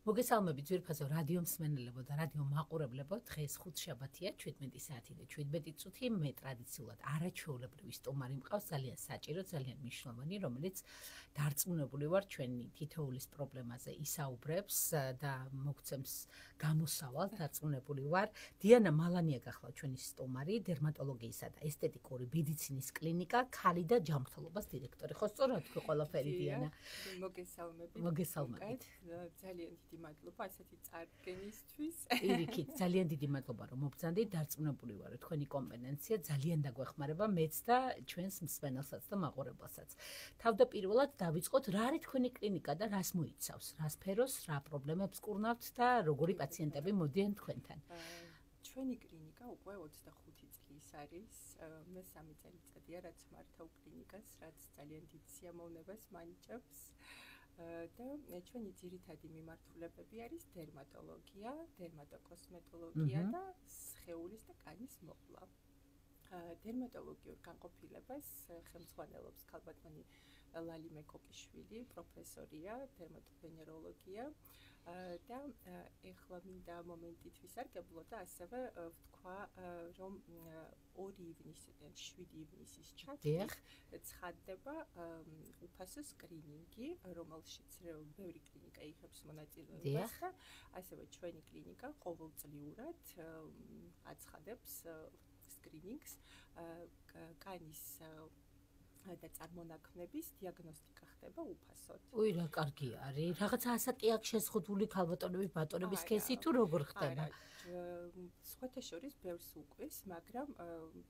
მოგესალმებით ძვირფასო რადიო მსმენელებო და რადიო მაყურებლებო. დღეს ხუთშაბათია 17 საათი და 17 წუთი. მე ტრადიციულად არაჩვეულებრივი სტუმარი მყავს, ძალიან საჭირო, ძალიან მნიშვნელოვანი, რომელიც დარწმუნებული ვარ ჩვენი თითოეულის პრობლემაზე ისაუბრებს და მოგცემს გამოსავალს. დარწმუნებული ვარ. დიანა მალანია გახლავთ ჩვენი სტუმარი, დერმატოლოგიისა და ესთეტიკური მედიცინის კლინიკა ქალი და ჯანმრთელობის დირექტორი. ხო სწორად თქვი ყველაფერი დიანა? მოგესალმებით. ძალიან დიდი მადლობა ასეთი წარდგენისთვის. პირიქით, ძალიან დიდი მადლობა რომ მობრძანდით, დარწმუნებული ვარ, რომ თქვენი კომპეტენცია ძალიან დაგვეხმარება მეც და ჩვენს მსმენელსაც და მაყურებელსაც. თავდაპირველად დავიწყოთ, რა არის თქვენი კლინიკა და რას მოიცავს? რა სფეროს, რა პრობლემებს კურნავთ და როგორი პაციენტები მოდიან თქვენთან? ჩვენი კლინიკა უკვე 25 წლის არის. მე 3 წელიწადია რაც მართავ კლინიკას, რაც ძალიან დიდ სიამოვნებას მანიჭებს. და ჩვენი ძირითადი მიმართულებები არის დერმატოლოგია, დერმატოკოსმეტოლოგია და სხეულის და კანის მოყვლა. დერმატოლოგიურ განყოფილებას ხელმძღვანელობს ქალბატონი ლალი მეკოკიშვილი, პროფესორია, დერმატოვენეროლოგია და ეხლა მინდა მომენტით ვისარგებლო და ასევე ვთქვა, რომ 2 ივნისიდან 7 ივნისის ჩათვლით ცხადდება უფასო სკრინინგი, რომელშიც ბევრი კლინიკა იღებს მონაწილეობას და ასევე ჩვენი კლინიკა ყოველწლიურად აცხადებს სკრინინგს კანის და წარმონაქმნების დიაგნოსტიკა ხდება უფასოდ. უი, რა კარგი არის. რაღაცა ასაკი აქვს შეზღუდული ქალბატონების, ბატონების სქესი თუ როგორ ხდება? სხვათა შორის ბევრს უყვის, მაგრამ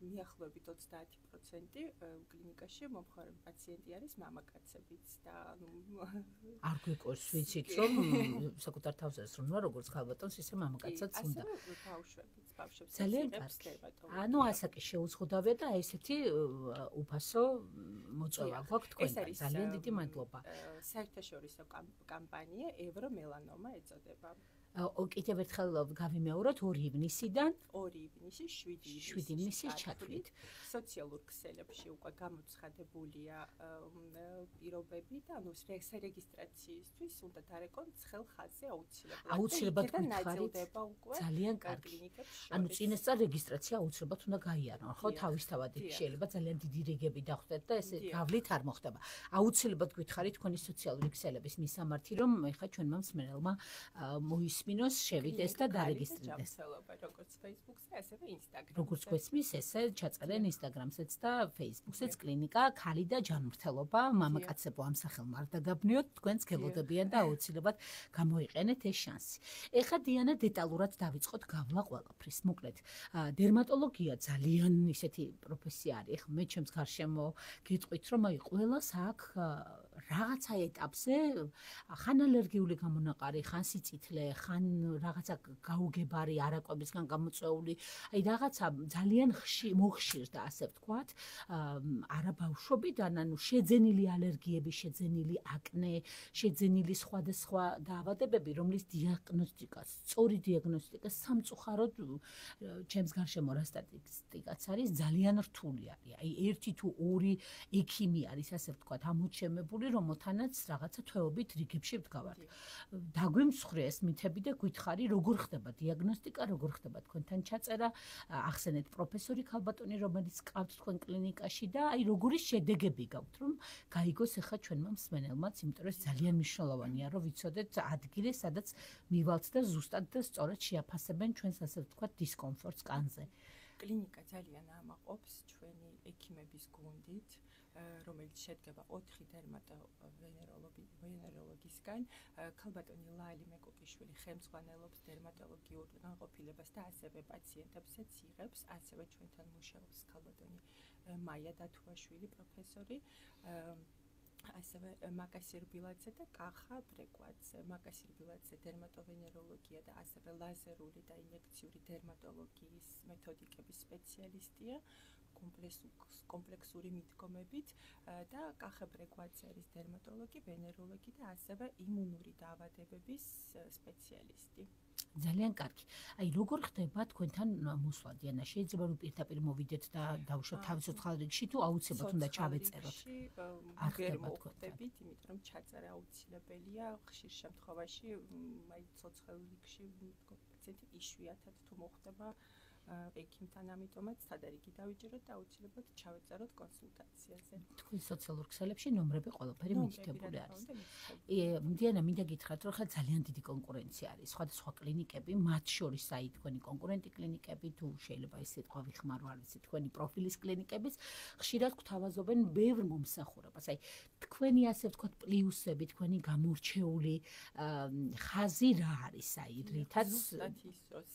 მიახლოებით 30% კლინიკაში მომხმარე პაციენტი არის მამაკაცებიც და არ გვიყვარს ვიცით რომ საკუთარ თავზეც რომ როგორც ქალბატონს ისე მამაკაცსაც უნდა. ბავშვებს ძალიან კარგი. ანუ ასაკი შეუზღუდავია და ესეთი უფასო მოწვევა გვაქვს თქვენთან. ძალიან დიდი მადლობა. საერთაშორისო კამპანია ევრომელანომა ეწოდება. კიდევ ერთხელ გავიმეოროთ 2 ივნისიდან 2 ივნისის 7 ივნისის ჩათვლით. სოციალურ ქსელებში უკვე გამოცხადებულია პირობები და ანუ რეგისტრაციისთვის უნდა დარეკონ ცხელ ხაზზე აუცილებლად. აუცილებლად გითხარით. ძალიან კარგი. ანუ წინასწარ რეგისტრაცია აუცილებლად უნდა გაიარონ, ხო? თავისთავად შეიძლება ძალიან დიდი რიგები დახვდეთ და ესე გავლით არ მოხდება. აუცილებლად გითხარით თქვენი სოციალური ქსელების მისამართი, რომ ეხლა ჩვენმა მსმენელმა მოისმინოს, შევიდეს და დარეგისტრირდეს. როგორც Facebook-ზე, ასევე Instagram-ზე. როგორც გვესმის, ესე ჩაწერენ Instagram-სეც და Facebook-სეც კლინიკა ქალი და ჯანმრთელობა, მამაკაცებო ამსახელმა არ დაგაბნიოთ, თქვენს გელოდებიან და აუცილებლად გამოიყენეთ ეს შანსი. ეხლა დიანა დეტალურად დავიწყოთ გავლა ყველაფრის. მოკლედ, დერმატოლოგია ძალიან ისეთი პროფესია არის. ეხლა მე ჩემს გარშემო გეტყვით, რომ აი ყველას აქ რაღაცა ეტაპზე ხან ალერგიული გამონაყარი, ხან სიწითლე, ხან რაღაცა გაუგებარი არაკვებისგან გამოწვეული, აი რაღაცა ძალიან მოხშირდა, ასე ვთქვათ, არა ბავშვობიდან, ანუ შეძენილი ალერგიები, შეძენილი აკნე, შეძენილი სხვადასხვა დაავადებები, რომლის დიაგნოსტიკა, სწორი დიაგნოსტიკა სამწუხაროდ ჩემს გარშემო რა სტატისტიკაც არის, ძალიან რთული არის. აი 1 თუ 2 ექიმი არის, ასე ვთქვათ, ამოჩემებული, რომელთანაც რაღაცა თვეობით რიგებში ვდგავართ. დაგვიმსხვრია ეს მითები და გითხარი, როგორ ხდება დიაგნოსტიკა, როგორ ხდება თქვენთან ჩაწერა, ახსენეთ პროფესორი ქალბატონი, რომელიც ყავთ თქვენ კლინიკაში და აი როგორი შედეგები გაქვთ, რომ გაიგოს ახლა ჩვენმა მსმენელმაც, იმიტომ რომ ძალიან მნიშვნელოვანია, რომ ვიცოდეთ ადგილი, სადაც მივალთ და ზუსტად და სწორად შეაფასებენ ჩვენს, ასე ვთქვათ, დისკომფორტს კანზე. კლინიკა ძალიან ამაყობს ჩვენი ექიმების გუნდით, რომელიც შედგება 4 დერმატოვენეროლოგისგან. ქალბატონი ლალი მეკოკიშვილი ხელმძღვანელობს დერმატოლოგიურ განყოფილებას და ასევე პაციენტებსაც იღებს, ასევე ჩვენთან მუშაობს ქალბატონი მაია დათუაშვილი პროფესორი. ასევე მაკასირ ბილაძე და კახა ბრეკვაძე. მაკასირ ბილაძე დერმატოვენეროლოგია და ასევე ლაზერული და ინიექციური დერმატოლოგიის მეთოდიკების სპეციალისტია. კომპლექსური მიდგომებით და კახებრე გვაძერის დერმატოლოგი, ვენეროლოგი და ასევე იმუნური დაავადებების სპეციალისტი. ძალიან კარგი. აი როგორ ხდება თქვენთან მოსვლა დიანა? შეიძლება რომ პირდაპირ მოვიდეთ და დავუშვათ თავის ცოცხალ-რიგში თუ აუცილებლად უნდა ჩავეწეროთ? არ ხდება თქვენებით, იმიტომ რომ ჩაწერა აუცილებელია ხშირ შემთხვევაში, აი ცოცხალ-რიგში პაციენტი იშვიათად თუ მოხდება ექიმთან, ამიტომაც სადარიგი დავიჭიროთ და აუცილებლად ჩავეწეროთ კონსულტაციაზე. თქვენ სოციალურ ქსელებში ნომრები ყველაფერი მითითებული არის. დიანა, მინდა გითხრათ, რომ ხა ძალიან დიდი კონკურენცია არის. სხვადასხვა კლინიკები, მათ შორის აი თქვენი კონკურენტი კლინიკები თუ შეიძლება ეს სიტყვა ვიხმარო, არ ვიცი, თქვენი პროფილის კლინიკების ხშირად გვთავაზობენ ბევრ მომსახურებას. აი თქვენი ასე ვთქვათ პლუსები, თქვენი გამორჩეული ხაზი რა არის, აი რითაც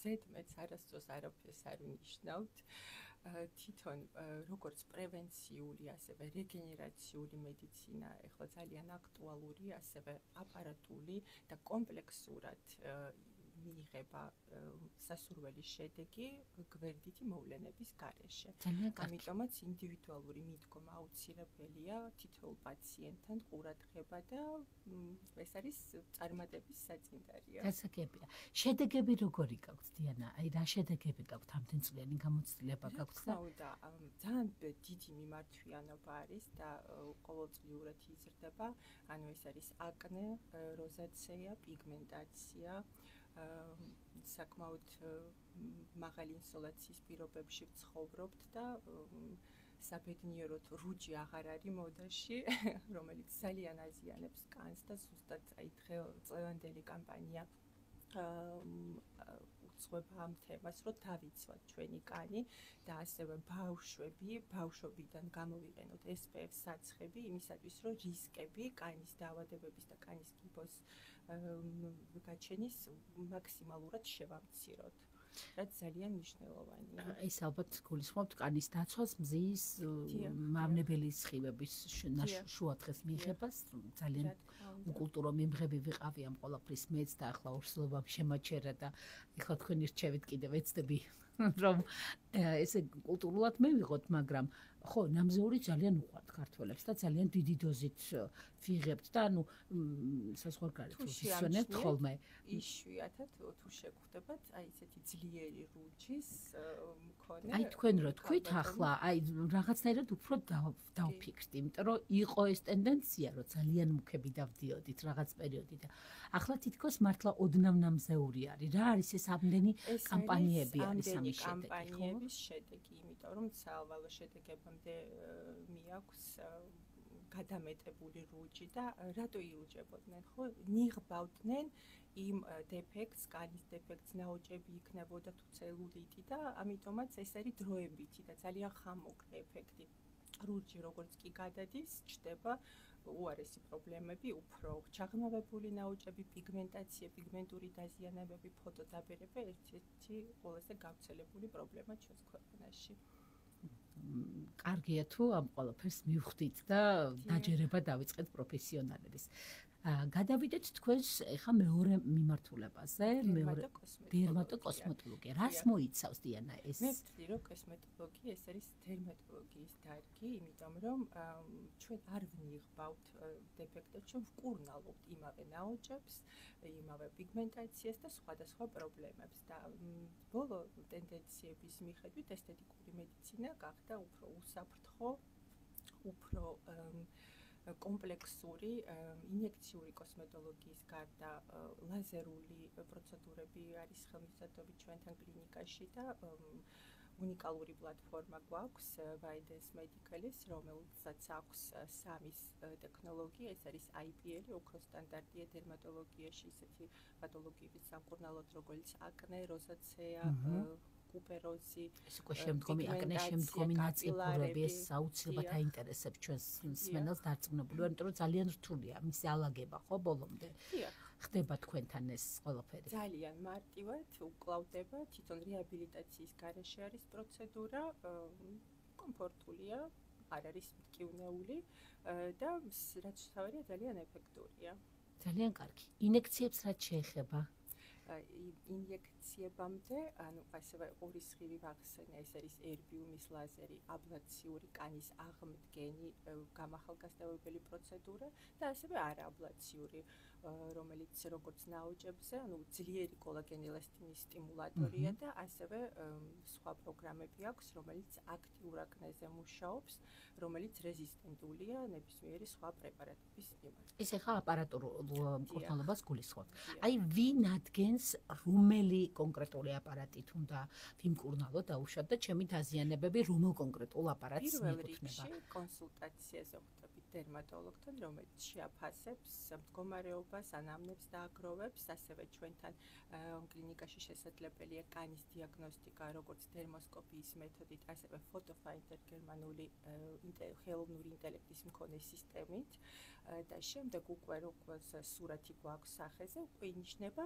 ზედმეტს არასდროს არაფერს არ ვნიშნავთ. თვითონ როგორც პრევენციული, ასევე რეგენერაციული მედიცინა ეხლა ძალიან აქტუალური, ასევე აპარატული და კომპლექსურად მიიღება სასურველი შედეგი გვერდითი მოვლენების გარეშე. ამიტომაც ინდივიდუალური მიდგომა აუცილებელია თითოეულ პაციენტთან ყურადღება და ეს არის წარმატების საწინდარია. გასაგებია. შედეგები როგორი გაქვთ დიანა? აი რა შედეგები გაქვთ? ამდენწლიანი გამოცდილება გაქვთ და ძალიან დიდი მიმართვიანობა არის და ყოველწლიურად იზრდება. ანუ ეს არის აკნე, როზაცეა, პიგმენტაცია, საკმაოდ მაღალი ინსოლაციის პირობებში ვცხოვრობთ და საბედნიეროდ რუჯი აღარ არის მოდაში, რომელიც ძალიან აზიანებს კანს და ზუსტად აი დღევანდელი კამპანია უძღვება ამ თემას, რომ დავიცვათ ჩვენი კანი და ასევე ბავშვობიდან გამოვიყენოთ SPF საცხები იმისათვის, რომ რისკები კანის დაავადებების და კანის კიბოს გაჩენის მაქსიმალურად შევამციროთ. რაც ძალიან მნიშვნელოვანია. ეს ალბათ გულისხმობთ კანის დაცვას, მზის, მავნებელი სხივების შუადღეს მიღებას, ძალიან უკულტურო მიმღები ვიყავი ამ ყველაფრის მეც და ახლა ორსულობამ შემაჩერა და ახლა თქვენი რჩევით კიდევ ეცდები რომ ესე კულტურულად მივიღოთ, მაგრამ ხო, ნამზეური ძალიან უყვართ ქართველებს და ძალიან დიდი დოზით ვიღებთ და ანუ საზღვარგარეთ ვისვენებთ ხოლმე. იშვიათად თუ შეგხვდებათ, აი ესეთი ძლიერი რუჯის მქონე. აი თქვენ რო თქვით ახლა, აი რაღაცნაირად უფრო დავფიქრდი, იმიტომ რომ იყო ეს ტენდენცია, რომ ძალიან მუქები დავდიოდით რაღაც პერიოდი და ახლა თითქოს მართლა ოდნავ ნამზეური არის. რა არის ეს ამდენი კამპანიები არის ამის შედეგი, ხო? კამპანიების შედეგი, იმიტომ რომ სავალო შედეგებამდე მიაქვს გადამეტებული რუჯი და რატო ირუჯებოდნენ, ხო? ნიღბავდნენ იმ დეფექტს, კანის დეფექტს, ნაოჭები იქნებოდა თუ ცელულიტი და ამიტომაც ეს არის დროებითი და ძალიან ხანმოკლე ეფექტი. რუჯი როგორც კი გადადის, ჩდება უარესი პრობლემები, უფრო ჩაღრმავებული ნაოჭები, პიგმენტაცია, პიგმენტური დაზიანებები, ფოტოდაბერება ერთ-ერთი ყველაზე გავრცელებული პრობლემა ჩვენს ქვეყანაში. კარგია თუ ამ ყველაფერს მივხვდით და დაჯერება დავიწყეთ პროფესიონალების. გადავიდეთ თქვენს ეხა მეორე მიმართულებაზე, მეორე დერმატოკოსმეტოლოგია. რას მოიცავს დიანა ეს? მე ვთვლი, რომ კოსმეტოლოგია ეს არის დერმატოლოგიის დარგი, იმიტომ რომ ჩვენ არ ვნიღბავთ დეფექტებს, ჩვენ ვკურნალობთ იმავე ნაოჭებს, იმავე პიგმენტაციას და სხვადასხვა პრობლემებს და ბოლო ტენდენციების მიხედვით ესთეტიკური მედიცინა გახდა უფრო უსაფრთხო, უფრო კომპლექსური ინიექციური კოსმეტოლოგიის გარდა ლაზერული პროცედურები არის ხელმისაწვდომი ჩვენთან კლინიკაში და უნიკალური პლატფორმა გვაქვს Vidence Medicalis, რომელსაც აქვს სამის ტექნოლოგია, ეს არის IPL, უფრო სტანდარტია დერმატოლოგიაში ისეთი პათოლოგიების სამკურნალოდ, როგორც აკნე, როზაცეა, კუპეროზი, ეს უკვე შემდგომი ნაწილობები, ეს აუცილებლად აინტერესებს ჩვენს მსმენელს დარწმუნებული ვარ, იმიტომ რომ ძალიან რთულია მისი ალაგება, ხო, ბოლომდე. ხდება თქვენთან ეს ყველაფერი? ძალიან მარტივად უკლავდება, თვითონ რეაბილიტაციის გარეშე არის პროცედურა, კომფორტულია, არ არის მტკივნეული და რაც თავია ძალიან ეფექტურია. ძალიან კარგი. ინიექციებს რაც შეეხება? კონსულტაციებამდე, ანუ ასევე ორი სხივი ვახსენე, ეს არის ერბიუმის ლაზერი, აბლაციური კანის აღმდგენი, გამახალგაზრდოვებელი პროცედურა და ასევე არააბლაციური, რომელიც როგორც ნაოჭებზე, ანუ ძლიერი კოლაგენელასტინის სტიმულატორია და ასევე სხვა პროგრამები აქვს, რომელიც აქტიურ აკნეზე მუშაობს, რომელიც რეზისტენტულია ნებისმიერი სხვა პრეპარატების მიმართ. ეს ახლა აპარატურულ მკურნალობას გულისხმობს. აი ვინ ადგენს რომელი კონკრეტული აპარატით უნდა ვიმკურნალო დაუშვათ და ჩემი დაზიანებები რომელ კონკრეტულ აპარატს მიეკუთვნება? პირველ რიგში კონსულტაციაზე ვხდებით დერმატოლოგთან, რომელიც შეაფასებს მდგომარეობას, ანამნეზს და აგროვებს, ასევე ჩვენთან კლინიკაში შესაძლებელია კანის დიაგნოსტიკა, როგორც დერმოსკოპიის მეთოდით, ასევე ფოტოფაინდერ გერმანული ხელოვნური ინტელექტის მქონე სისტემით და შემდეგ უკვე როგორც სურათი გვაქვს სახეზე, უკვე ინიშნება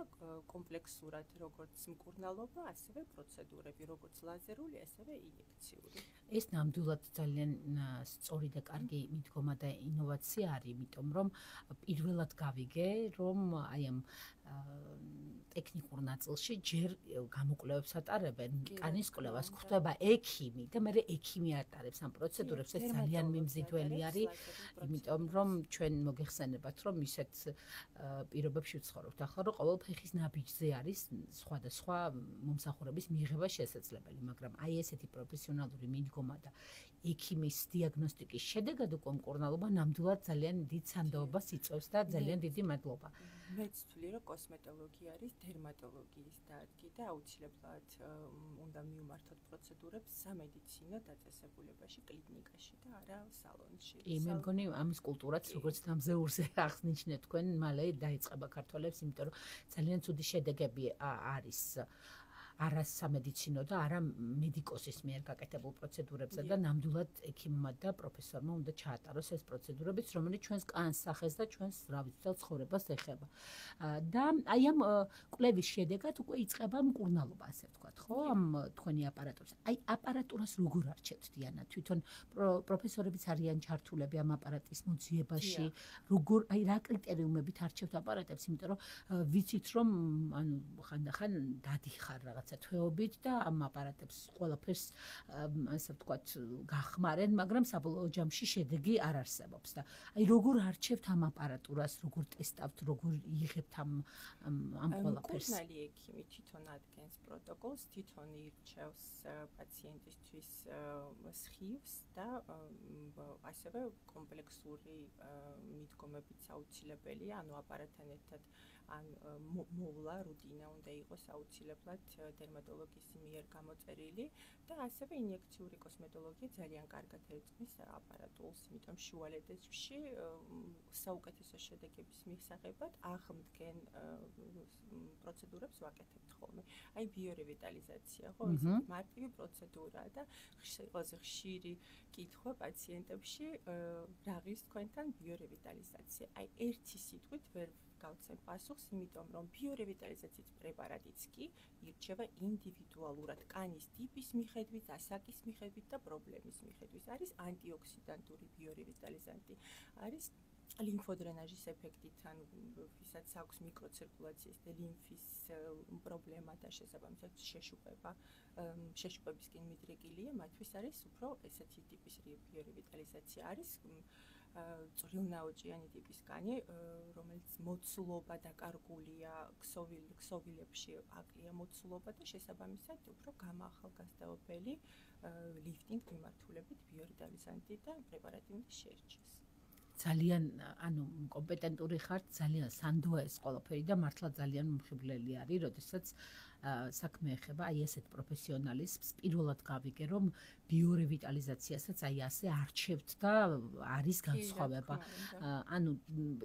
კომპლექსურად როგორც მკურნალობა, ასევე პროცედურები, როგორც ლაზერული, ასევე ინიექციური. ეს ნამდვილად ძალიან სწორი და კარგი მიდგომა და ინოვაცია არის, იმიტომ რომ პირველად გავიგე, რომ აი ამ ტექნიკურ ნაწილში ჯერ გამოკვლევებს ატარებენ, კანის კვლევას გვხვდება ექიმი და მე ექიმი ატარებს ამ პროცედურებს, ეს ძალიან მიმზიდველი არის, იმიტომ რომ ჩვენ მოგეხსენებათ, რომ ისეთ პირობებში ვცხოვრობთ ახლა, რომ ყოველ ფეხის ნაბიჯზე არის სხვადასხვა მომსახურების მიღება შესაძლებელი, მაგრამ აი ესეთი პროფესიონალური მიდგომა და ექიმის დიაგნოსტიკის შედეგად უკვე მკურნალობა ნამდვილად ძალიან დიდ სანდოობას იწვევს და ძალიან დიდი მადლობა. მეც ვთვლი, რომ კოსმეტოლოგია არის დერმატოლოგიის დარგი და აუცილებლად უნდა მივმართოთ პროცედურებს სამედიცინო დაწესებულებაში, კლინიკაში და არა სალონში. მე მგონი ამის კულტურაც როგორც დამზეურზე აღნიშნეთ თქვენ, მალე დაიწყება ქართველებს, იმიტომ რომ ძალიან ცუდი შედეგები არის არა სამედიცინო და არა მედიკოსის მიერ გაკეთებულ პროცედურებზე და ნამდვილად ექიმმა და პროფესორმა უნდა ჩაატაროს ეს პროცედურებიც, რომელიც ჩვენს კანს სახეს და ჩვენს რავიცდელ ცხოვრებას ეხება. და აი ამ კვლევის შედეგად უკვე იწყება მკურნალობა, ასე ვთქვათ, ხო? ამ თქვენი აპარატურას. აი აპარატურას როგორ არჩევთ დიანა? თვითონ პროფესორებიც არიან ჩართულები ამ აპარატის მოძიებაში, როგორ აი რა კრიტერიუმებით არჩევთ აპარატებს, იმიტომ რომ ვიცით რომ ანუ ხანდახან დადიხარ რაღაც თვეობით და ამ აპარატებს ყველაფერს ასე ვთქვათ გახმარენ, მაგრამ საბოლოო ჯამში შედეგი არ არსებობს და აი როგორ არჩევთ ამ აპარატურას, როგორ ტესტავთ, როგორ იღებთ ამ ყველაფერს? მკურნალი ექიმი თვითონ ადგენს პროტოკოლს, თვითონ ირჩევს პაციენტისთვის სხივს და ასევე კომპლექსური მიდგომებიც აუცილებელია, ანუ აპარატთან ერთად ან მოვლა რუტინა უნდა იყოს აუცილებლად დერმატოლოგის მიერ გამოწერილი და ასევე ინიექციური კოსმეტოლოგია ძალიან კარგად ერწყმის აპარატულს, იმიტომ შუალედებში საუკეთესო შედეგების მისაღებად აღმდგენ პროცედურებს ვაკეთებთ ხოლმე. აი ბიორევიტალიზაცია, ხო, ეს მარტივი პროცედურაა და ყველაზე ხშირი კითხვა პაციენტებში რაღის თქვენთან ბიორევიტალიზაცია. აი ერთი სიტყვით ვერ გავცემ პასუხს, იმიტომ რომ ბიორევიტალიზაციის პრეპარატიც კი ირჩევა ინდივიდუალურად კანის ტიპის მიხედვით, ასაკის მიხედვით და პრობლემის მიხედვით. არის ანტიოქსიდანტური ბიორევიტალიზანტი, არის ლიმფოდრენაჟის ეფექტით, ანუ ვისაც აქვს მიკროცირკულაციის და ლიმფის პრობლემა და შესაბამისად შეშუპებისკენ მიდრეკილია, მათთვის არის უფრო ესეთი ტიპის ბიორევიტალიზაცია. არის წვრილნაოჭიანი ტიპის კანი, რომელიც მოცულობა დაკარგულია, ქსოვილებში აკლია მოცულობა და შესაბამისად უფრო გამაახალგაზრდაობელი ლიფტინგ მიმართულებით ბიორევიტალიზანტი და პრეპარატი უნდა შეირჩეს. ძალიან ანუ კომპეტენტური ხართ, ძალიან სანდოა ეს ყველაფერი და მართლა ძალიან მომხიბვლელი არის, როდესაც საქმე ეხება აი ესეთ პროფესიონალიზმს. პირველად გავიგე, რომ ბიორევიტალიზაციასაც აი ასე არჩევთ და არის განსხვავება. ანუ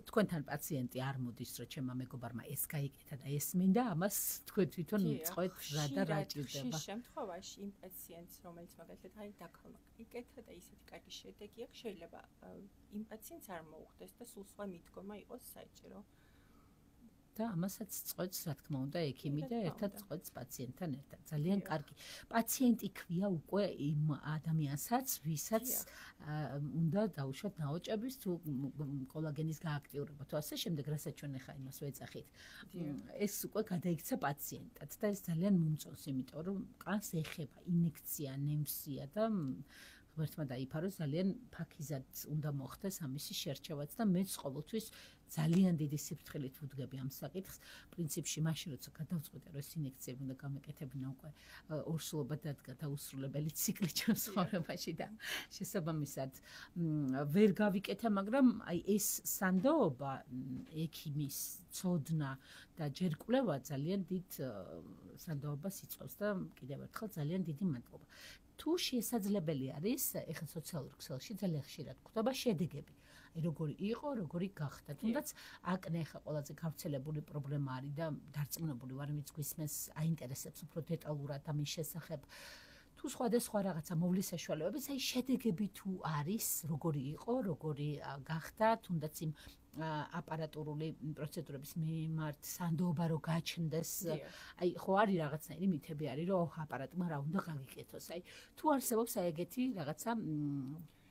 თქვენთან პაციენტი არ მოდის, რომ ჩემმა მეგობარმა ეს გაიკეთა და ეს მინდა, ამას თქვენ თვითონ წყვეთ რა და რა ჭირდება. ხშირ შემთხვევაში იმ პაციენტს, რომელიც მაგალითად აი დაქალმა იკეთა და ისეთი კარგი შედეგი აქვს, შეიძლება იმ პაციენტს არ მოუხდეს და სულ სხვა მიდგომა იყოს საჭირო. და ამასაც წყვეტს რა თქმა უნდა ექიმი და ერთად წყვეტს პაციენტთან ერთად. ძალიან კარგი. პაციენტი ქვია უკვე იმ ადამიანსაც, ვისაც უნდა დაუშვათ ნაოჭების თუ კოლაგენის გააქტიურება თუ ასე შემდეგ, რასაც ჩვენ ახლა იმას ვეძახით. ეს უკვე გადაიქცა პაციენტად და ეს ძალიან მომწონს, იმიტომ რომ კანს ეხება ინექცია, ნემსია და ღმერთმა დაიფაროს ძალიან ფაქიზად უნდა მოხდეს ამისი შერჩევაც და მეც ყოველთვის ძალიან დიდი სიფრთხილით ვუდგები ამ საკითხს. პრინციპში მაშინ როცა გადავწყვეტე რომ ეს ინექციები უნდა გამეკეთებინა უკვე ორსულობა დადგა და უსრულებელი ციკლი ჩემს ცხოვრებაში და შესაბამისად ვერ გავიკეთე, მაგრამ აი ეს სანდოობა, ექიმის ცოდნა და ჯერ კვლევა ძალიან დიდ სანდოობას იწვევს და კიდევ ერთხელ ძალიან დიდი მადლობა. თუ შესაძლებელი არის, ეხლა სოციალურ ქსელში ძალიან ხშირად გვხვდება შედეგები. როგორი იყო, როგორი გახდა. თუნდაც აკნე ხა ყველაზე გავრცელებული პრობლემა არის და დარწმუნებული ვარ, ვინც გვისმენს აინტერესებს უფრო დეტალურად ამის შესახებ. თუ სხვადასხვა რაღაცა მოვლის საშუალებების, აი შედეგები თუ არის, როგორი იყო, როგორი გახდა, თუნდაც იმ აპარატურული პროცედურების მიმართ სანდოობა რო გაჩნდეს. აი ხო არის რაღაცნაირი მითები არის, რომ აპარატმა რა უნდა გაგიკეთოს. აი თუ არსებობს აი ეგეთი რაღაცა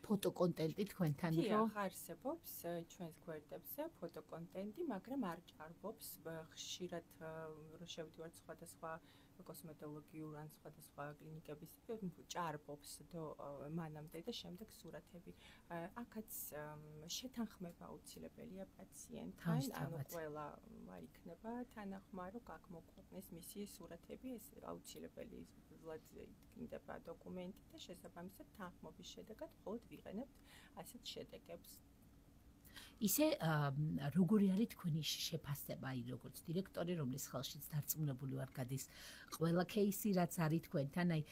ფოტოკონტენტი თქვენთან რომ არსებობს ჩვენს გვერდებზე ფოტოკონტენტი, მაგრამ არ ჭარბობს ხშირად რომ შევდივართ სხვადასხვა კოსმეტოლოგიურ ან სხვადასხვა კლინიკების ჭარბობს მანამდე და შემდეგ სურათები. აქაც შეთანხმება აუცილებელია პაციენტთან, ანუ ყველა არ იქნება თანახმა, რომ გაგმოგვეყნეს მისი სურათები, ეს აუცილებელი იქნება დოკუმენტი და შესაბამისად თანხმობის შედეგად მხოლოდ ვიყენებთ ასეთ შედეგებს. ისე როგორი არის თქვენი შეფასება, აი როგორც დირექტორი, რომლის ხელშიც დარწმუნებული ვარ გადის ყველა кейსი, რაც არის თქვენთან, აი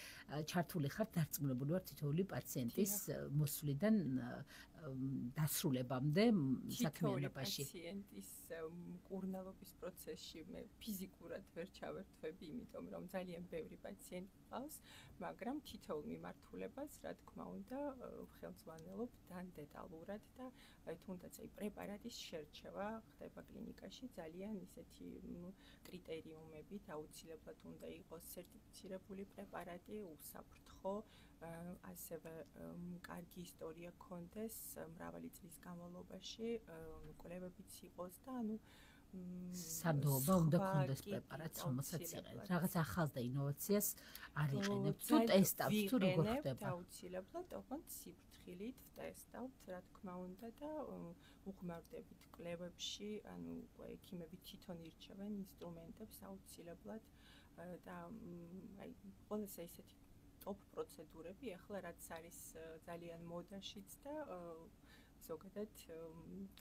ჩართული ხართ, დარწმუნებული ვარ თითოეული პაციენტის მოსვლიდან დასრულებამდე საქმიანობაში. პაციენტის მკურნალობის პროცესში მე ფიზიკურად ვერ ჩავერთვები, იმიტომ რომ ძალიან ბევრი პაციენტი ყავს, მაგრამ თითოეულ მიმართულებას, რა თქმა უნდა, ხელმძღვანელობ დეტალურად და თუნდაც აი პრეპარატის შერჩევა ხდება კლინიკაში ძალიან ისეთი კრიტერიუმებით, აუცილებლად უნდა იყოს სერტიფიცირებული პრეპარატი, უსაფრთხო, ასევე კარგი ისტორია გქონდეს მრავალი წლის განმავლობაში, კვლევებიც იყოს და ანუ სანდოობა უნდა გქონდეს პრეპარატს, რომელსაც იყენებთ. რაღაც ახალს და ინოვაციას არ იყენებთ. თუ ტესტავთ, თუ როგორ ხდება? აუცილებლად, ოღონდ სიფრთხილით ვტესტავთ, რა თქმა უნდა და უღმავდებით კვლევებში, ანუ ექიმები თვითონ ირჩევენ ინსტრუმენტებს აუცილებლად და აი ყველაზე ისეთი ტოპ პროცედურები ახლა რაც არის ძალიან მოდაშიც და ზოგადად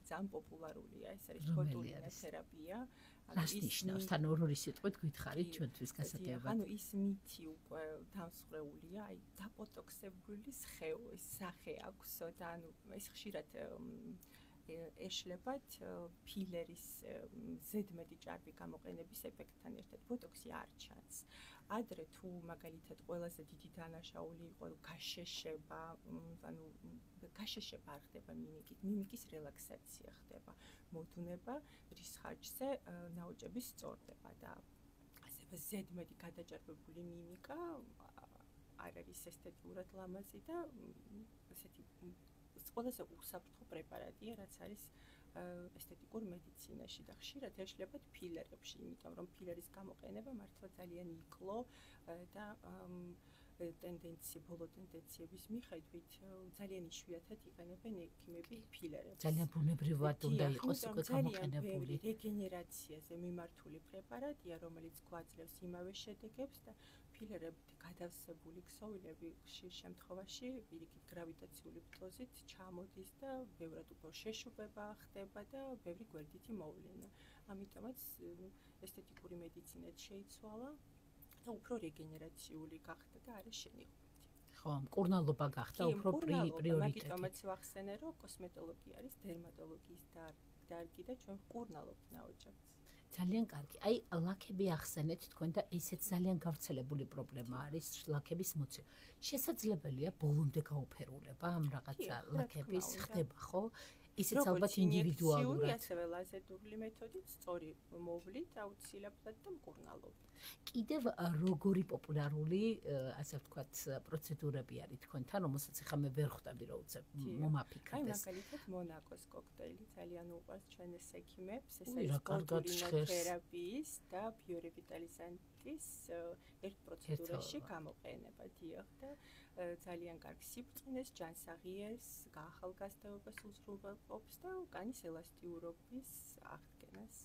ძალიან პოპულარულია, ეს არის ბოტულინა თერაპია. რას ნიშნავს? თან ორი სიტყვით გითხარით ჩვენთვის გასაგებად. ანუ ის მითი უკვე დამსხვრეულია, აი დაპოტოქსებული სხეულის სახე აქვს და ანუ ეს ხშირად ეშლებათ ფილერის ზედმეტი ჭარბი გამოყენების ეფექტთან ერთად ბოტოქსი არ ჩანს. ადრე თუ მაგალითად ყველაზე დიდი დანაშაული იყო გაშეშება, ანუ გაშეშება არ ხდება მიმიკით, მიმიკის რელაქსაცია ხდება, მოდუნება, რის ხარჯზე ნაოჭების სწორდება და ასევე ზედმეტი გადაჭარბებული მიმიკა არ არის ესთეტიურად ლამაზი და ესეთი ყველაზე უსაფრთხო პრეპარატია, რაც არის ესთეტიკურ მედიცინაში და ხშირად ეშლებათ ფილერებში, იმიტომ რომ ფილერის გამოყენება მართლა ძალიან იკლო და ბოლო ტენდენციების მიხედვით ძალიან იშვიათად იყენებენ ექიმები ფილერებს. ძალიან ბუნებრივად უნდა იყოს უკვე გამოყენებული. რეგენერაციაზე მიმართული პრეპარატია, რომელიც გვაძლევს იმავე შედეგებს და ფილერებით გადავსებული ქსოვილები ხშირ შემთხვევაში პირიქით გრავიტაციული ფლოზით ჩამოდის და ბევრად უფრო შეშუპება ხდება და ბევრი გვერდითი მოვლენა. ამიტომაც ესთეტიკური მედიცინაც შეიცვალა და უფრო რეგენერაციული გახდა და არის შენიღობითი. ხო, მკურნალობა გახდა უფრო პრიორიტეტი. ამიტომაც ვახსენე, რომ კოსმეტოლოგია არის დერმატოლოგიის დარგი და ჩვენ მკურნალობთ ნაოჭებს. ძალიან კარგი. აი, ლაქები ახსენეთ თქვენ და ესეც ძალიან გავრცელებული პრობლემა არის ლაქების მოცემა. შესაძლებელია ბოლომდე გაუფერულება ამ რაღაცა ლაქების ხდება, ხო? ისიც ალბათ ინდივიდუალურად. ასევე ლაზერული მეთოდით, სწორი მოვლით აუცილებლად და მკურნალობით. კიდევ როგორი პოპულარული, ასე ვთქვათ, პროცედურები არის თქვენთან, რომელსაც ახლა მე ვერ ხვდები რომ უცებ მომაფიქრდეს. აი, მაგალითად, მონაკოს კოქტეილი ძალიან უყვარს ჩვენს ექიმებს, ეს არის ბოტულინოთერაპიის და ბიორევიტალიზანტის ერთ პროცედურაში გამოყენება, დიახ და ძალიან კარგ სიბწყნეს, ჯანსაღიეს, გაახალგაზრდობას უზრუნველყოფს და უკანის ელასტიურობის აღდგენას.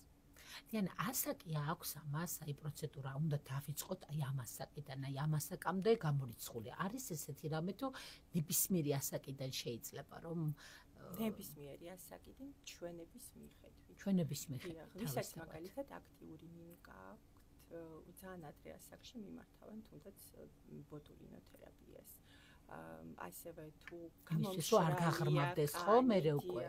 დიანა, ასაკი აქვს ამას, აი პროცედურა უნდა დავიწყოთ აი ამ ასაკიდან, აი ამ ასაკამდე გამორიცხული. არის ესეთი რამე თუ ნებისმიერი ასაკიდან შეიძლება რომ ნებისმიერი ასაკიდან ჩვენების მიხედვით. ჩვენების მიხედვით. ვისაც მაგალითად აქტიური მიმკა აქვთ, ძალიან ადრე ასაკში მიმართავენ თუნდაც ბოტულინოთერაპიას. ასევე თუ არ გაღრმავდეს ხო მერე უკვე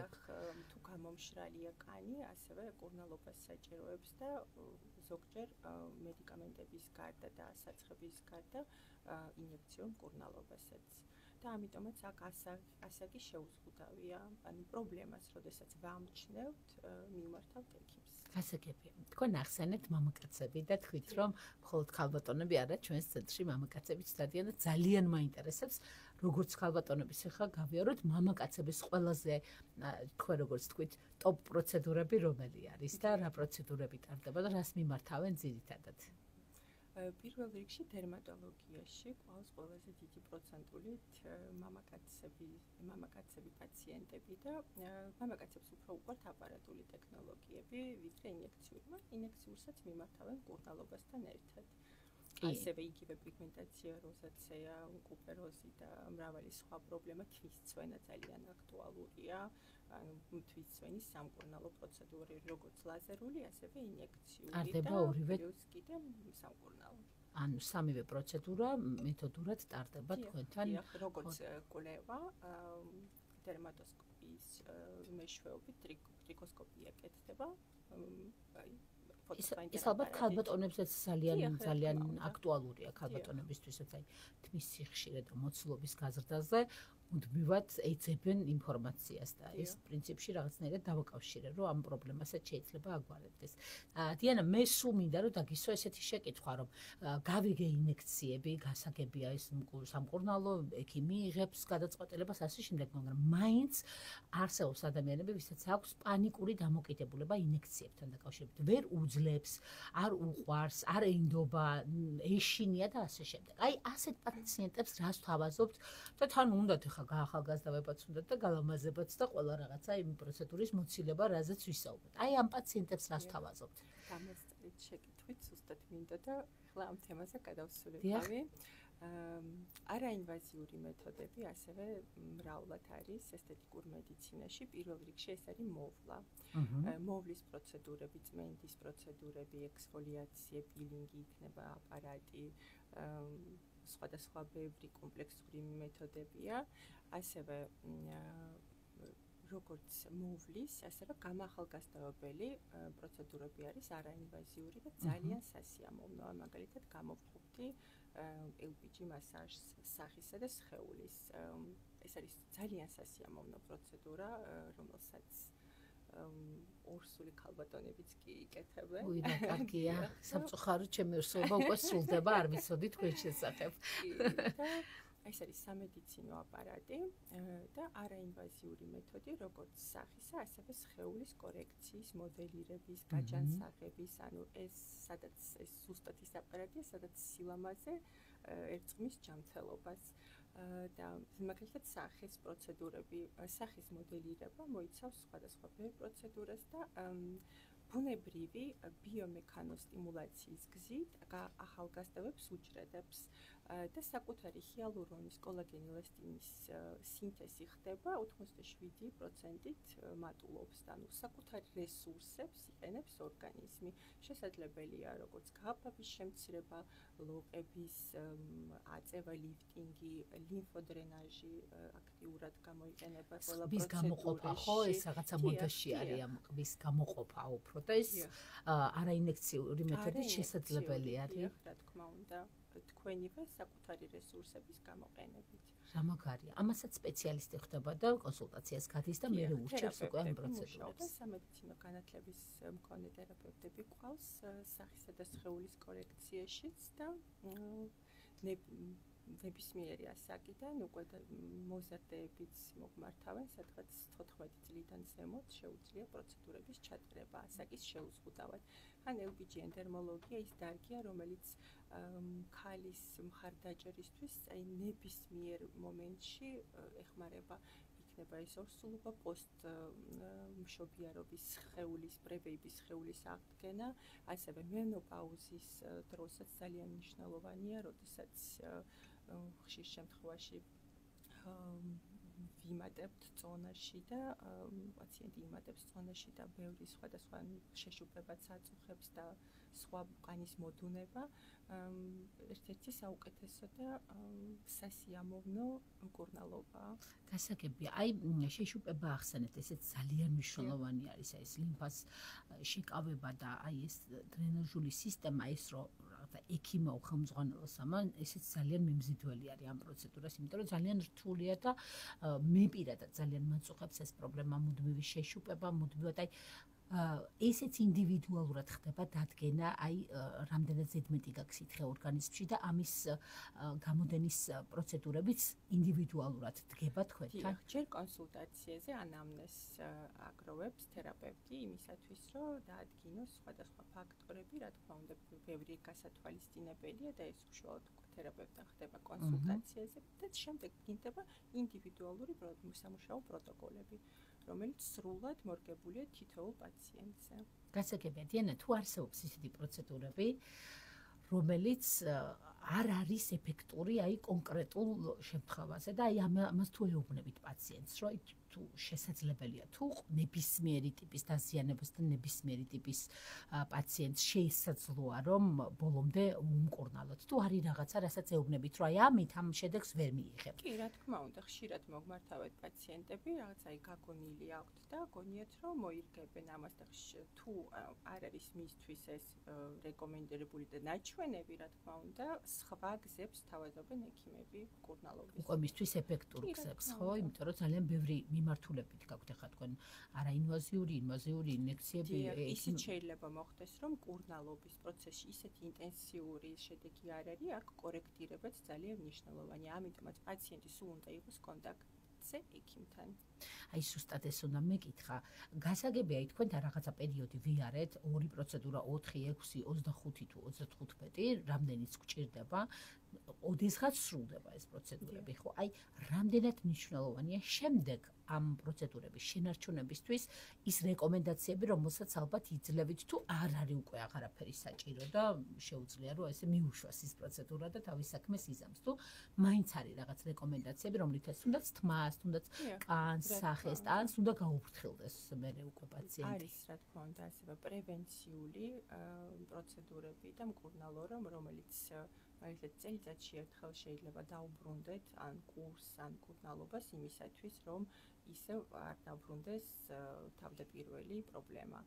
თუ გამომშრალია კანი, ასევე კურნალობას საჭიროებს და ზოგჯერ მედიკამენტების გარდა და საცხების გარდა ინიექციურ კურნალობასაც. და ამიტომაც აქ ასაკი შეუზღუდავია, ანუ პრობლემას, როდესაც ვამჩნევთ, მიმართავთ ექიმს. გასაგებია. თქვენ ახსენეთ მამაკაცები და თქვით რომ მხოლოდ ქალბატონები არა ჩვენს ცენტრში მამაკაცებიც დადიან და ძალიან მაინტერესებს როგორც ქალბატონების ახლა გავიაროთ მამაკაცების ყველაზე თქვენ როგორც თქვით ტოპ პროცედურები რომელი არის და რა პროცედურები ტარდება და რას მიმართავენ ძირითადად. პირველ რიგში დერმატოლოგიაში ყავს ყველაზე დიდი პროცენტულით მამაკაცები პაციენტები და მამაკაცებს უფრო უყვართ აპარატული ტექნოლოგიები, ვიდრე ინიექციური. ინიექციურსაც მიმართავენ კურნალობასთან ერთად. ასევე იგივე პიგმენტაცია, როზაცეა, კუპეროზი და მრავალი სხვა პრობლემა, თვისწვენა ძალიან აქტუალურია. თვისწვენის სამკურნალო პროცედურები, როგორც ლაზერული, ასევე ინიექციური ტარდება ორივე პლუს კიდე სამკურნალო. ანუ სამივე პროცედურა მეთოდურად ტარდება თქვენთან. როგორც კვლევა, დერმატოსკოპიის მეშვეობით ტრიკოსკოპია კეთდება. ის ალბათ ქალბატონებსაც ძალიან აქტუალურია ქალბატონებისთვისაც აი თმის სიხშირე და მოცულობის გაზრდაზე მუდმივად ეძებენ ინფორმაციას და ის პრინციპში რაღაცნაირად დავაკავშირე რომ ამ პრობლემასაც შეიძლება აგვარებდეს. დიანა, მე სულ მინდა რომ დაგისვა ესეთი შეკითხვა რომ გავიგე ინიექციები, გასაგებია ეს სამკურნალო, ექიმი იღებს გადაწყვეტილებას ასე შემდეგ, მაგრამ მაინც არსებობს ადამიანები, ვისაც აქვს პანიკური დამოკიდებულება ინიექციებთან დაკავშირებით. ვერ უძლებს, არ უყვარს, არ ენდობა, ეშინია და ასე შემდეგ. აი ასეთ პაციენტებს რას თავაზობთ და თან უნდათ გაახალგაზრდავებაც უნდა და გალამაზებაც და ყველა რაღაცა იმ პროცედურის მოცილება, რაზეც ვისაუბრეთ. აი ამ პაციენტებს რას თავაზობთ? გამოსწრით შეკითხვით, ზუსტად მინდა და ახლა ამ თემაზე გადავსულიყავი. არაინვაზიური მეთოდები ასევე მრავლად არის ესთეტიკურ მედიცინაში. პირველ რიგში ეს არის მოვლა. მოვლის პროცედურები, წმენდის პროცედურები, ექსფოლიაცია, პილინგი იქნება აპარატი, სხვადასხვა ბევრი კომპლექსური მეთოდებია. ასევე როგორც მოვლის, ასევე გამახალგაზრდობელი პროცედურები არის არაინვაზიური და ძალიან სასიამოვნო. მაგალითად, გამოვხობდი LPG მასაჟს სახისა და სხეულის. ეს არის ძალიან სასიამოვნო პროცედურა, რომელსაც ორსული ქალბატონებიც კი იკეთებენ. უი, რა კარგია. სამწუხაროდ ჩემი ორსულობა უკვე სრულდება, არ ვიცოდი თქვენ შესახებ. ეს არის სამედიცინო აპარატი და არაინვაზიური მეთოდი, როგორც სახისა, ასევე სხეულის კორექციის, მოდელირების, გაჯანსაღების, ანუ ეს სადაც ეს ზუსტად ის აპარატია, სადაც სილამაზე ერწყმის ჯანმრთელობას და მაგალითად სახის პროცედურები, სახის მოდელირება მოიცავს სხვადასხვა პროცედურას და ბუნებრივი ბიომექანოსტიმულაციის გზით ახალგაზრდებს უჯრედებს და საკუთარი ჰიალურონის კოლაგენ ელასტინის სინთეზი ხდება 87%-ით მატულობს და ანუ საკუთარი რესურსებს იყენებს ორგანიზმი. შესაძლებელია როგორც გააფაბის შემცირება, ლოყების აწევა, ლიფტინგი, ლიმფოდრენაჟი აქტიურად გამოიყენება ყველა პროცედურაში. ყბის გამოყოფა ხო ეს რაღაცა მოდაში არის ამ ყბის გამოყოფა უფრო ვფიქრობ და ეს არაინექციური მეთოდი შესაძლებელი არის. რა თქმა უნდა, თქვენივე საკუთარი რესურსების გამოყენებით. რა მაგარია. ამასაც სპეციალისტი ხდება და კონსულტაციას გადის და მე ურჩევს უკვე ამ პროცედურებს. სამედიცინო განათლების მქონე თერაპევტები ყავს სახისა და სხეულის კორექციაშიც და ნებისმიერი ასაკიდან უკვე მოზარდეებიც მოგმართავენ, სადღაც 14 წლიდან ზემოთ შეუძლია პროცედურების ჩატარება ასაკის შეუზღუდავად. ან LBG ენდერმოლოგია ის დარგია, რომელიც ქალის მხარდაჭერისთვის აი ნებისმიერ მომენტში ეხმარება. იქნება ის ორსულობა, პოსტმშობიარობის სხეულის, პრებეიბის სხეულის აღდგენა, ასევე მენოპაუზის დროსაც ძალიან მნიშვნელოვანია, როდესაც ხშირ შემთხვევაში ვიმატებთ წონაში და პაციენტი იმატებს წონაში და ბევრი სხვადასხვა შეშუპებაც აწუხებს და სხვა კანის მოდუნება ერთ-ერთი საუკეთესო და სასიამოვნო მკურნალობაა. გასაგებია, აი შეშუპება ახსენეთ, ესეც ძალიან მნიშვნელოვანი არის, აი ეს ლიმფას შეკავება და აი ეს დრენაჟული სისტემა, ეს რომ რაღაცა ექიმო ხელმძღვანელოს ამან, ესეც ძალიან მიმზიდველი არის ამ პროცედურას, იმიტომ რომ ძალიან რთულია და მე პირადად ძალიან მაწუხებს ეს პრობლემა, მუდმივი შეშუპება, მუდმივად აი ესეც ინდივიდუალურად ხდება დადგენა, აი რამდენად ზედმეტი გაქვს სითხე ორგანიზმში და ამის გამოდენის პროცედურებიც ინდივიდუალურად დგება თქვენთან. ჯერ კონსულტაციაზე ანამნეზს აგროვებს თერაპევტი იმისათვის, რომ დაადგინოს სხვადასხვა ფაქტორები, რა თქმა უნდა, ბევრი გასათვალისწინებელია და ეს უშუალოდ თერაპევტთან ხდება კონსულტაციაზე და შემდეგ გინდება ინდივიდუალური სამუშაო პროტოკოლები. რომელიც სრულად მორგებულია თითოეულ პაციენტზე. გასაგებია, დიანა, თუ არსებობს ისეთი პროცედურები, რომელიც არ არის ეფექტური აი კონკრეტულ შემთხვევაზე და აი ამას თუ ეუბნებით პაციენტს, რომ თუ შესაძლებელია თუ ნებისმიერი ტიპის დაზიანებას და ნებისმიერი ტიპის პაციენტს შესაძლოა რომ ბოლომდე უმკურნალოთ. თუ არის რაღაცა, რასაც ეუბნებით, რომ აი ამით ამ შედეგს ვერ მიიღებ. კი, რა თქმა უნდა, ხშირად მოგმართავეთ პაციენტები, რაღაც აი გაგონილი აქვთ და გონიათ, რომ მოირგებენ ამას და თუ არ არის მისთვის ეს რეკომენდებული და ნაჩვენები, რა თქმა უნდა, სხვა გზებს თავაზობენ ექიმები მკურნალობის. უკვე მისთვის ეფექტურ გზებს, ხო? იმიტომ რომ ძალიან ბევრი მიმართულებით გაქვთ ახლა თქვენ არაინვაზიური, ინვაზიური ინექციები. ისიც შეიძლება მოხდეს, რომ მკურნალობის პროცესში ისეთი ინტენსიური შედეგი არ არის, აქ კორექტირებაც ძალიან მნიშვნელოვანია. ამიტომაც პაციენტი სულ უნდა იყოს კონტაქტზე ექიმთან. აი ზუსტად ეს უნდა მეკითხა. გასაგებია, თქვენთან რაღაცა პერიოდი ვიარეთ, ორი პროცედურა 4, 6, 25 თუ 35, რამდენიც გჭირდება, ოდესღაც სრულდება ეს პროცედურები, ხო? აი, რამდენად მნიშვნელოვანია შემდეგ ამ პროცედურების შენარჩუნებისთვის ის რეკომენდაციები, რომელსაც ალბათ იძლევით, თუ არ არის უკვე აღარაფერი საჭირო და შეუძლია რომ ესე მიუშვას ის პროცედურა და თავის საქმეს იზამს. თუ მაინც არის რაღაც რეკომენდაციები, რომლითაც თუნდაც თმას, თუნდაც კანს, სახეს, ანს უნდა გაუფრთხილდეს მერე უკვე პაციენტი. არის, რა თქმა უნდა, ასევე პრევენციული პროცედურები და მკურნალობა, რომელიც მაგალითად წელიწადში ერთხელ შეიძლება დაუბრუნდეთ ან კურსს, ან მკურნალობას იმისათვის, რომ ისევ არ დაუბრუნდეს თავდაპირველი პრობლემა.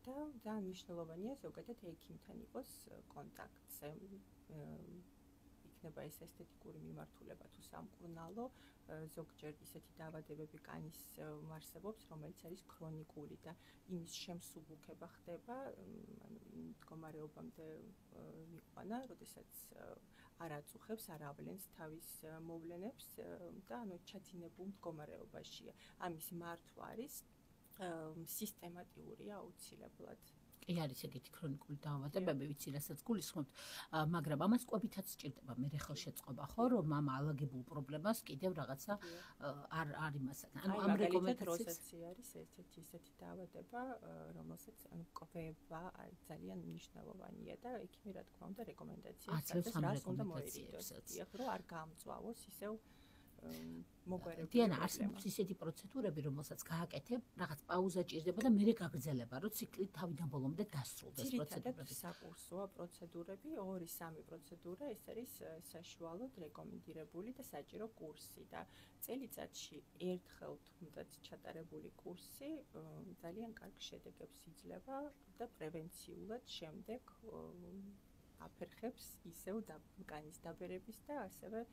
და ძალიან მნიშვნელოვანია ზოგადად ექიმთან იყოს კონტაქტზე. იქნება ეს ესთეტიკური მიმართულება თუ სამკურნალო, ზოგჯერ ისეთი დაავადებები კანის არსებობს, რომელიც არის ქრონიკული და იმის შემსუბუქება ხდება, იმ მდგომარეობამდე მიყვანა, როდესაც არ აწუხებს, არ ავლენს თავის მოვლენებს და ანუ ჩაძინებულ მდგომარეობაშია. ამის მართვა არის სისტემატიურია აუცილებლად. კი არის ეგეთი ქრონიკული დაავადებები, ვიცი, რასაც გულისხმობთ, მაგრამ ამას კვებითაც სჭირდება მე ხელშეწყობა, ხო, რომ ამ ალაგებულ პრობლემას კიდევ რაღაცა არ იმასაკ. ანუ ამ რეკომენდაციები არის ერთ-ერთი ისეთი დაავადება, რომელსაც კვება ძალიან მნიშვნელოვანია და ექიმი რა თქმა უნდა რეკომენდაციებს აწევს ამ რეკომენდაციებს, რომ არ გაამწვავოს ისევ მოგვარებული. დიანა, არსებობს ისეთი პროცედურები, რომელსაც გააკეთებ, რაღაც პაუზა ჭირდება და მერე გაგრძელება, რომ ციკლი თავიდან ბოლომდე დასრულდეს პროცედურები. საკურსოა პროცედურები, 2-3 პროცედურა, ეს არის საშუალოდ რეკომენდირებული და საჭირო კურსი და წელიწადში ერთხელ თუნდაც ჩატარებული კურსი ძალიან კარგ შედეგებს იძლევა და პრევენციულად შემდეგ აფერხებს ისევ კანის დაბერების და ასევე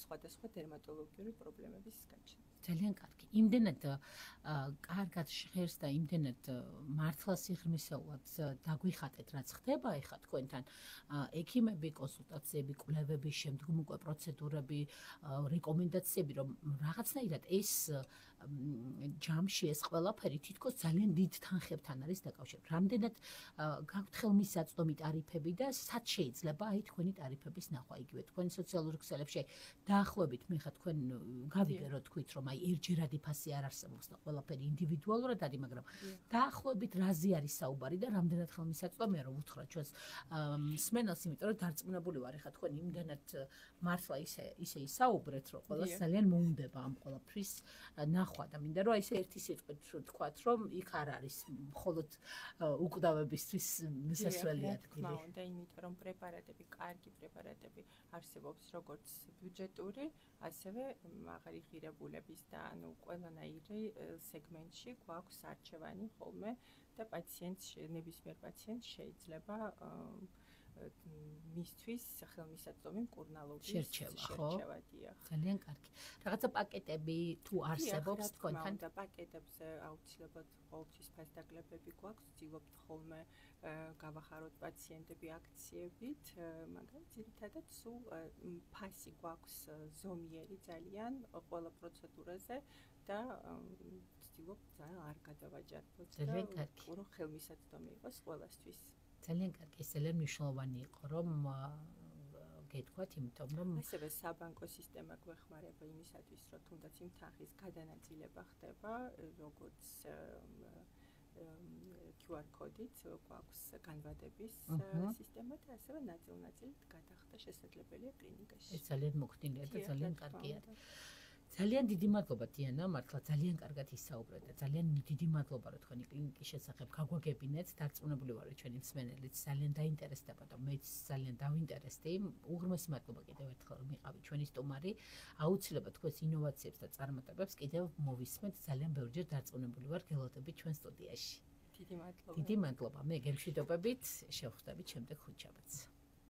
სხვადასხვა დერმატოლოგიური პრობლემების გაჩენას. ძალიან კარგი. იმდენად კარგად ჟღერს და იმდენად მართლა სიღრმისეულად დაგვიხატეთ, რაც ხდება ეხლა თქვენთან. ექიმები, კონსულტაციები, კვლევების შემდგომ უკვე პროცედურები, რეკომენდაციები, რომ რაღაცნაირად ეს ჯამში ეს ყველაფერი თითქოს ძალიან დიდ თანხებთან არის დაკავშირებული. რამდენად გაქვთ ხელმისაწვდომი ტარიფები და სად შეიძლება აი თქვენი ტარიფების ნახვა იგივე თქვენი სოციალური ქსელებში დაახლოებით მე ხა თქვენ გავიგე რომ თქვით რომ აი ერთჯერადი ფასი არ არსებობს და ყველაფერი ინდივიდუალურად არის, მაგრამ დაახლოებით რაზე არის საუბარი და რამდენად ხელმისაწვდომია რომ უთხრა ჩვენს მსმენელს, იმიტომ რომ დარწმუნებული ვარ ხა თქვენ იმდანაც მართლა ისე ისაუბრეთ რომ ყველას ძალიან მოუნდება ამ ყველაფრის ნახვა და მინდა რომ აი ესე ერთი სიტყვით თქვათ რომ იქ არ არის მხოლოდ უკვდავებისთვის შესასვლელი ადგილი. და იმიტომ რომ პრეპარატები, კარგი პრეპარატები არსებობს როგორც ბიუჯეტური, ასევე მაღალი ღირებულების და ანუ ყველანაირი სეგმენტში გვაქვს არჩევანი ხოლმე და ნებისმიერ პაციენტს შეიძლება მისთვის ხელმისაწვდომი მკურნალობის შერჩევა, დიახ. ძალიან კარგი. რაღაცა პაკეტები თუ არსებობს თქვენთან და პაკეტებზე აუცილებლად ყოველთვის ფასდაკლებები გვაქვს, ვცდილობთ ხოლმე გავახაროთ პაციენტები აქციებით, მაგრამ ძირითადად სულ ფასი გვაქვს ზომიერი ძალიან ყველა პროცედურაზე და ვცდილობთ ძალიან არ გადავაჯარბოთ და რომ ხელმისაწვდომი იყოს ყველასთვის. ძალიან კარგი, ძალიან მნიშვნელოვანი იყო რომ გეთქვათ, იმიტომ რომ ასევე საბანკო სისტემა გვეხმარება იმისათვის, რომ თუნდაც იმ თანხის გადანაწილება ხდება, როგორც QR კოდით გვაქვს განვადების სისტემა და ასევე ნაწილ-ნაწილით გადახდა შესაძლებელია კლინიკაში. ეს ძალიან მოხდინია და ძალიან კარგია. ძალიან დიდი მადლობა დიანა, მართლა ძალიან კარგად ისაუბრეთ და ძალიან დიდი მადლობა რომ თქვენი კლინიკის შესახებ გაგვაგებინეთ. დარწმუნებული ვარ რომ ჩვენი მსმენელიც ძალიან დაინტერესდება და მეც ძალიან დავინტერესდი. უღრმესი მადლობა კიდევ ერთხელ რომ იყავით ჩვენი სტუმარი. აუცილებლად თქვენს ინოვაციებს და წარმატებებს კიდევ მოვისმენთ. ძალიან ბევრჯერ დარწმუნებული ვარ გელოდებით ჩვენ სტუდიაში. დიდი მადლობა. დიდი მადლობა. მე გემშვიდობებით, შევხვდებით შემდეგ ხუთშაბათს.